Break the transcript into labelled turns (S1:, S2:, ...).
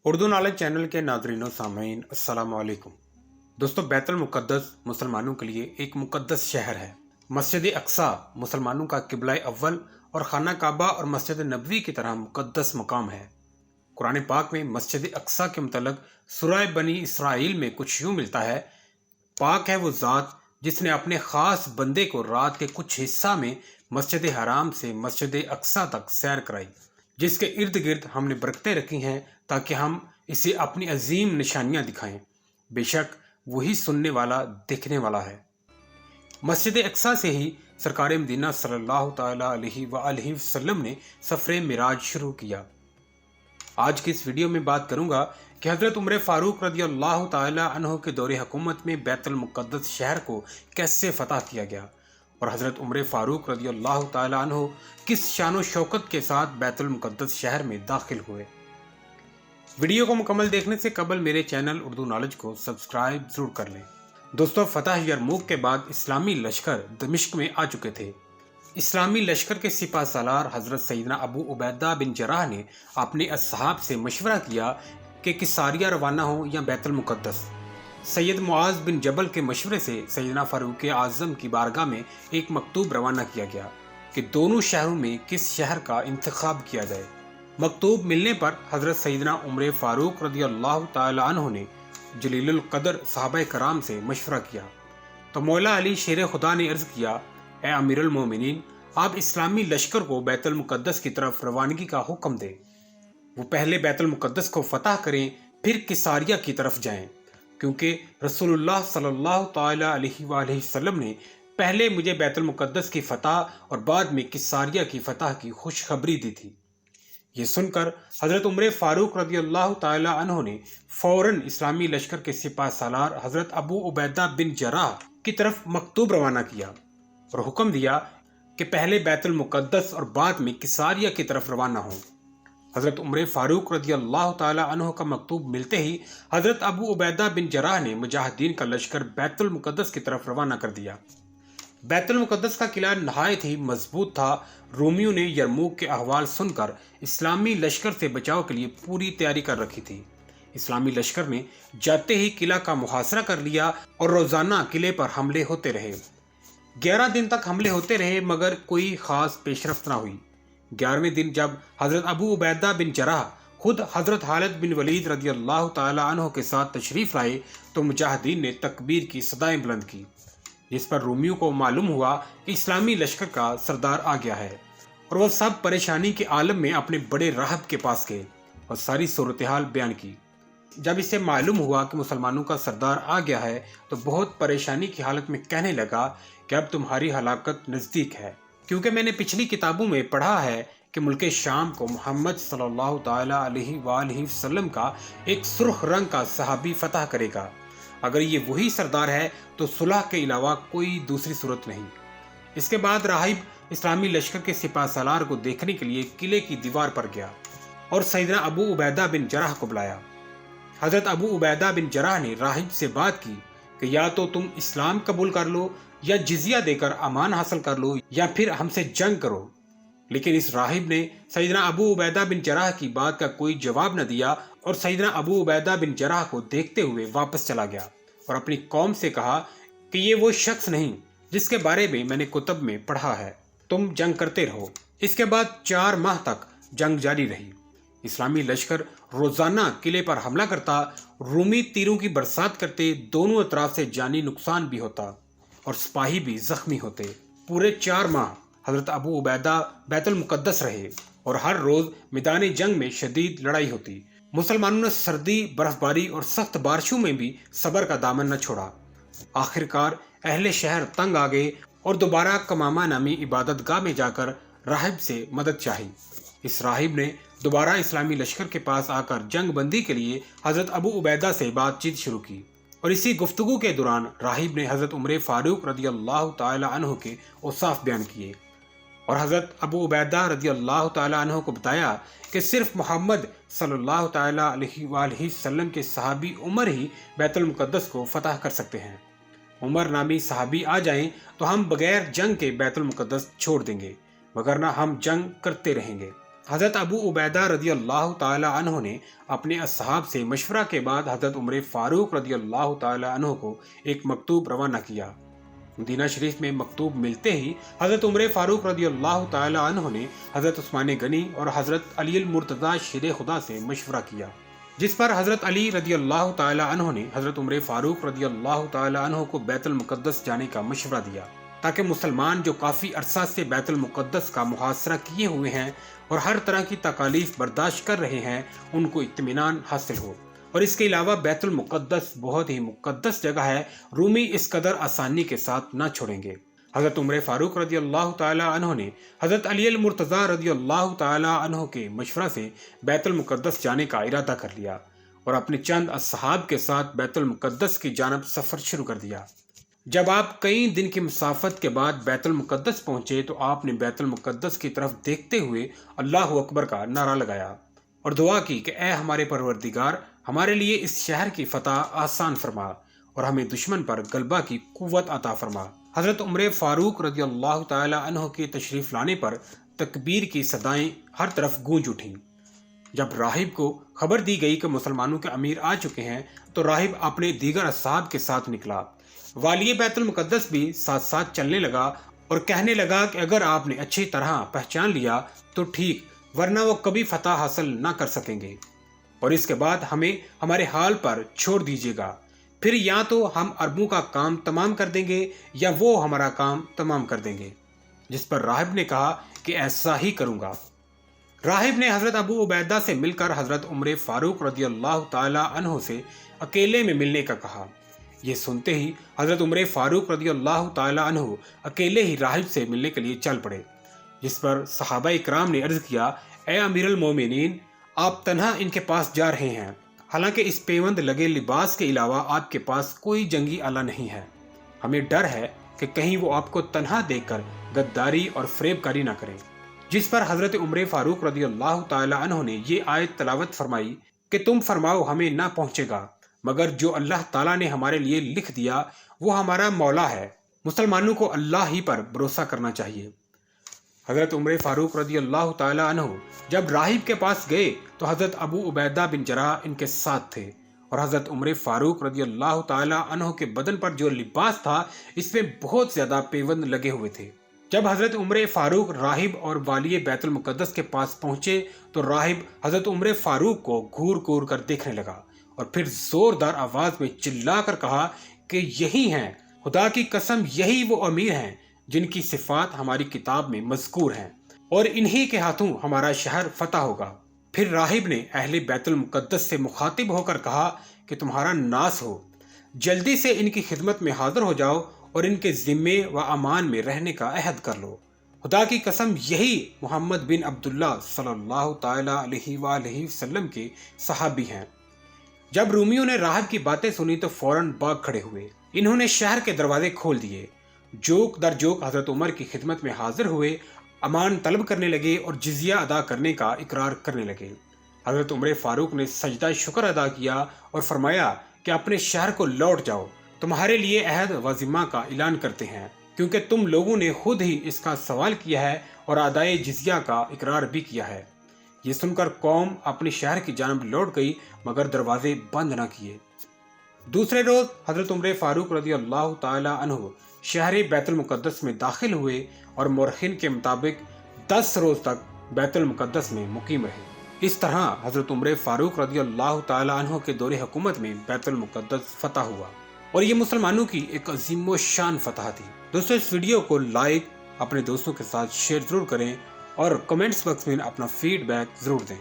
S1: Urdu knowledge channel के नाज़रीन व सामीन अस्सलाम वालेकुम। दोस्तों, बैतुल मुक़द्दस मुसलमानों के लिए एक मुक़द्दस शहर है। मस्जिद अक्सा मुसलमानों का किबला अव्वल और खाना काबा और मस्जिद नबवी की तरह मुक़द्दस मकाम है। कुरान पाक में मस्जिद अक्सा के मुतल्लिक़ सूरह बनी इसराइल में कुछ यूँ मिलता है, पाक है वो ज़ात जिसने अपने ख़ास बंदे को रात के कुछ हिस्सा में मस्जिद हराम से मस्जिद अक्सा तक सैर कराई, जिसके इर्द गिर्द हमने बरकतें रखी हैं ताकि हम इसे अपनी अजीम निशानियां दिखाएं। बेशक वही सुनने वाला देखने वाला है। मस्जिद अक्सा से ही सरकार मदीना सल्लल्लाहु ताला अलैहि वसल्लम ने सफ़र मिराज शुरू किया। आज की इस वीडियो में बात करूंगा कि हज़रत उमर फ़ारूक रज़ियल्लाहु ताला अन्हु के दौरे हुकूमत में बैतुल मुक़द्दस शहर को कैसे फ़तह किया गया और हज़रत उमर फ़ारूक रज़ियल्लाहु ताला अन्हु किस शान व शौकत के साथ बैतुल मुक़द्दस शहर में दाखिल हुए। वीडियो को मुकम्मल देखने से कबल मेरे चैनल उर्दू नॉलेज को सब्सक्राइब जरूर कर लें। दोस्तों, फतह यरमूक के बाद इस्लामी लश्कर दमिश्क में आ चुके थे। इस्लामी लश्कर के सिपा सालार हज़रत सैयदना अबू उबैदा बिन जराह ने अपने असहाब से मशवरा किया कि किसारिया रवाना हो या बैतुल मुक़द्दस। सैयद मुआज़ बिन जबल के मशवरे से सैयदना फ़ारूक आज़म की बारगाह में एक मकतूब रवाना किया गया कि दोनों शहरों में किस शहर का इंतखाब किया जाए। मकतूब मिलने पर हज़रत सैयदना उमर फ़ारूक रज़ियल्लाहु ताला अन्हु ने जलीलुल क़द्र सहाबा कराम से मशवरा किया तो मौला अली शेर खुदा ने अर्ज़ किया, ए अमीरुल मोमिनीन, आप इस्लामी लश्कर को बैतुल मुक़द्दस की तरफ रवानगी का हुक्म दें। वो पहले बैतुल मुक़द्दस को फ़तह करें, फिर किसारिया की तरफ जाएं, क्योंकि रसूलुल्लाह सल्लल्लाहु ताला अलैहि वसल्लम ने पहले मुझे बैतुल मुक़द्दस की फ़तह और बाद में किसारिया की फ़तह की खुशखबरी दी थी। ये सुनकर हज़रत उमर फ़ारूक रज़ियल्लाहु ताला अन्हु ने फ़ौरन इस्लामी लश्कर के सिपा सालार हज़रत अबू उबैदा बिन जराह की तरफ मकतूब रवाना किया और हुक्म दिया कि पहले बैतुल मुक़द्दस और बाद में किसारिया की तरफ रवाना हों। हज़रत उमर फ़ारूक रज़ियल्लाहु ताला अन्हु का मकतूब मिलते ही हज़रत अबू उबैदा बिन जराह ने मुजाहिदीन का लश्कर बैतुल मुक़द्दस की तरफ रवाना कर दिया। बैतुल मुक़द्दस का किला नहायत ही मजबूत था। रोमियों ने यरमूक के अहवाल सुनकर इस्लामी लश्कर से बचाव के लिए पूरी तैयारी कर रखी थी। इस्लामी लश्कर ने जाते ही किला का मुहासरा कर लिया और रोज़ाना किले पर हमले होते रहे। 11 दिन तक हमले होते रहे मगर कोई ख़ास पेशरफ्त ना हुई। 11वें दिन जब हज़रत अबू उबैदा बिन जराह खुद हज़रत खालिद बिन वलीद रज़ियल्लाहु ताला अन्हु के साथ तशरीफ़ लाए तो मुजाहिदीन ने तकबीर की सदाएं बुलंद की, जिस पर रोमियों को मालूम हुआ कि इस्लामी लश्कर का सरदार आ गया है और वह सब परेशानी के आलम में अपने बड़े राहब के पास गए और सारी सूरत हाल बयान की। जब इसे मालूम हुआ कि मुसलमानों का सरदार आ गया है तो बहुत परेशानी की हालत में कहने लगा कि अब तुम्हारी हलाकत नज़दीक है, क्योंकि मैंने पिछली किताबों में पढ़ा है कि मुल्क शाम को मोहम्मद सल्लल्लाहु ताला अलैहि वसल्लम का एक सुर्ख रंग का सहाबी फतह करेगा। अगर ये वही सरदार है तो सुलह के अलावा कोई दूसरी सूरत नहीं। इसके बाद राहिब इस्लामी लश्कर के सिपा सालार को देखने के लिए किले की दीवार पर गया और सैयदना अबू उबैदा बिन जराह को बुलाया। हज़रत अबू उबैदा बिन जराह ने राहिब से बात की कि या तो तुम इस्लाम कबूल कर लो या जिजिया देकर अमान हासिल कर लो या फिर हमसे जंग करो। लेकिन इस राहिब ने सैयदना अबू उबैदा बिन जराह की बात का कोई जवाब न दिया और सैयदना अबू उबैदा बिन जराह को देखते हुए वापस चला गया और अपनी कौम से कहा कि ये वो शख्स नहीं जिसके बारे में मैंने कुतब में पढ़ा है, तुम जंग करते रहो। इसके बाद 4 माह तक जंग जारी रही। इस्लामी लश्कर रोज़ाना किले पर हमला करता, रूमी तीरों की बरसात करते, दोनों अतराफ से जानी नुकसान भी होता और सिपाही भी जख्मी होते। पूरे 4 माह हज़रत अबू उबैदा बैतुल मुक़द्दस रहे और हर रोज़ मैदान जंग में शदीद लड़ाई होती। मुसलमानों ने सर्दी, बर्फबारी और सख्त बारिशों में भी सब्र का दामन न छोड़ा। आखिरकार अहले शहर तंग आ गए और दोबारा कमामा नामी इबादत गाह में जाकर राहिब से मदद चाही। इस राहिब ने दोबारा इस्लामी लश्कर के पास आकर जंग बंदी के लिए हज़रत अबू उबैदा से बातचीत शुरू की और इसी गुफ्तगू के दौरान राहिब ने हज़रत उमर फ़ारूक रज़ियल्लाहु ताला अन्हु के औसाफ बयान किए और हज़रत अबू उबैदा रज़ियल्लाहु ताला अन्हु को बताया कि सिर्फ मोहम्मद सल्लल्लाहु ताला अलैहि वसल्लम के सहाबी उमर ही बैतुल मुक़द्दस को फ़तह कर सकते हैं। उमर नामी सहाबी आ जाएं तो हम बगैर जंग के बैतुल मुक़द्दस छोड़ देंगे, वगरना हम जंग करते रहेंगे। حضرت ابو عبیدہ رضی اللہ تعالی عنہ نے اپنے اصحاب سے مشورہ کے بعد حضرت عمر فاروق رضی اللہ تعالی عنہ کو ایک مکتوب روانہ کیا۔ مدینہ شریف میں مکتوب ملتے ہی حضرت عمر فاروق رضی اللہ تعالی عنہ نے حضرت عثمان غنی اور حضرت علی المرتضی شیر خدا سے مشورہ کیا، جس پر حضرت علی رضی اللہ تعالی عنہ نے حضرت عمر فاروق رضی اللہ تعالی عنہ کو بیت المقدس جانے کا مشورہ دیا، تاکہ مسلمان جو کافی عرصہ سے بیت المقدس کا محاصرہ کیے ہوئے ہیں اور ہر طرح کی تکالیف برداشت کر رہے ہیں، ان کو اطمینان حاصل ہو۔ اور اس کے علاوہ بیت المقدس بہت ہی مقدس جگہ ہے، رومی اس قدر آسانی کے ساتھ نہ چھوڑیں گے۔ حضرت عمر فاروق رضی اللہ تعالی عنہ نے حضرت علی المرتضی رضی اللہ تعالی عنہ کے مشورہ سے بیت المقدس جانے کا ارادہ کر لیا اور اپنے چند اصحاب کے ساتھ بیت المقدس کی جانب سفر شروع کر دیا۔ جب آپ کئی دن کی مسافت کے بعد بیت المقدس پہنچے تو آپ نے بیت المقدس کی طرف دیکھتے ہوئے اللہ اکبر کا نعرہ لگایا اور دعا کی کہ اے ہمارے پروردگار، ہمارے لیے اس شہر کی فتح آسان فرما اور ہمیں دشمن پر غلبہ کی قوت عطا فرما۔ حضرت عمر فاروق رضی اللہ تعالی عنہ کے تشریف لانے پر تکبیر کی صدائیں ہر طرف گونج اٹھیں۔ جب راہب کو خبر دی گئی کہ مسلمانوں کے امیر آ چکے ہیں تو راہب اپنے دیگر اصحاب کے ساتھ نکلا۔ والی بیت المقدس بھی ساتھ ساتھ چلنے لگا اور کہنے لگا کہ اگر آپ نے اچھی طرح پہچان لیا تو ٹھیک، ورنہ وہ کبھی فتح حاصل نہ کر سکیں گے، اور اس کے بعد ہمیں ہمارے حال پر چھوڑ دیجیے گا، پھر یا تو ہم عربوں کا کام تمام کر دیں گے یا وہ ہمارا کام تمام کر دیں گے۔ جس پر راہب نے کہا کہ ایسا ہی کروں گا۔ راہب نے حضرت ابو عبیدہ سے مل کر حضرت عمر فاروق رضی اللہ تعالی عنہ سے اکیلے میں ملنے کا کہا۔ یہ سنتے ہی حضرت عمر فاروق رضی اللہ تعالی عنہ اکیلے ہی راہب سے ملنے کے لیے چل پڑے، جس پر صحابہ اکرام نے عرض کیا، اے امیر المومنین، آپ تنہا ان کے پاس جا رہے ہیں، حالانکہ اس پیوند لگے لباس کے علاوہ آپ کے پاس کوئی جنگی آلہ نہیں ہے۔ ہمیں ڈر ہے کہ کہیں وہ آپ کو تنہا دیکھ کر غداری اور فریب کاری نہ کریں۔ جس پر حضرت عمر فاروق رضی اللہ تعالی عنہ نے یہ آیت تلاوت فرمائی کہ تم فرماؤ ہمیں نہ پہنچے گا، مگر جو اللہ تعالیٰ نے ہمارے لیے لکھ دیا وہ ہمارا مولا ہے، مسلمانوں کو اللہ ہی پر بھروسہ کرنا چاہیے۔ حضرت عمر فاروق رضی اللہ تعالی عنہ جب راہب کے پاس گئے تو حضرت ابو عبیدہ بن جراح ان کے ساتھ تھے، اور حضرت عمر فاروق رضی اللہ تعالی عنہ کے بدن پر جو لباس تھا اس میں بہت زیادہ پیوند لگے ہوئے تھے۔ جب حضرت عمر فاروق راہب اور والی بیت المقدس کے پاس پہنچے تو راہب حضرت عمر فاروق کو گھور گھور کر دیکھنے لگا اور پھر زوردار آواز میں چلا کر کہا کہ یہی ہیں، خدا کی قسم یہی وہ امیر ہیں جن کی صفات ہماری کتاب میں مذکور ہیں، اور انہی کے ہاتھوں ہمارا شہر فتح ہوگا۔ پھر راہب نے اہل بیت المقدس سے مخاطب ہو کر کہا کہ تمہارا ناس ہو، جلدی سے ان کی خدمت میں حاضر ہو جاؤ اور ان کے ذمے و امان میں رہنے کا عہد کر لو۔ خدا کی قسم یہی محمد بن عبداللہ صلی اللہ تعالی علیہ وآلہ وسلم کے صحابی ہیں۔ جب رومیوں نے راہب کی باتیں سنی تو فوراً بھاگ کھڑے ہوئے۔ انہوں نے شہر کے دروازے کھول دیے، جوک در جوک حضرت عمر کی خدمت میں حاضر ہوئے، امان طلب کرنے لگے اور جزیہ ادا کرنے کا اقرار کرنے لگے۔ حضرت عمر فاروق نے سجدہ شکر ادا کیا اور فرمایا کہ اپنے شہر کو لوٹ جاؤ، تمہارے لیے عہد و ذمہ کا اعلان کرتے ہیں، کیونکہ تم لوگوں نے خود ہی اس کا سوال کیا ہے اور ادائے جزیہ کا اقرار بھی کیا ہے۔ یہ سن کر قوم اپنے شہر کی جانب لوٹ گئی مگر دروازے بند نہ کیے۔ دوسرے روز حضرت عمر فاروق رضی اللہ تعالی عنہ شہر بیت المقدس میں داخل ہوئے اور مورخین کے مطابق 10 روز تک بیت المقدس میں مقیم رہے۔ اس طرح حضرت عمر فاروق رضی اللہ تعالی عنہ کے دور حکومت میں بیت المقدس فتح ہوا، اور یہ مسلمانوں کی ایک عظیم و شان فتح تھی۔ دوستو، اس ویڈیو کو لائک، اپنے دوستوں کے ساتھ شیئر ضرور کریں اور کمنٹس باکس میں اپنا فیڈ بیک ضرور دیں۔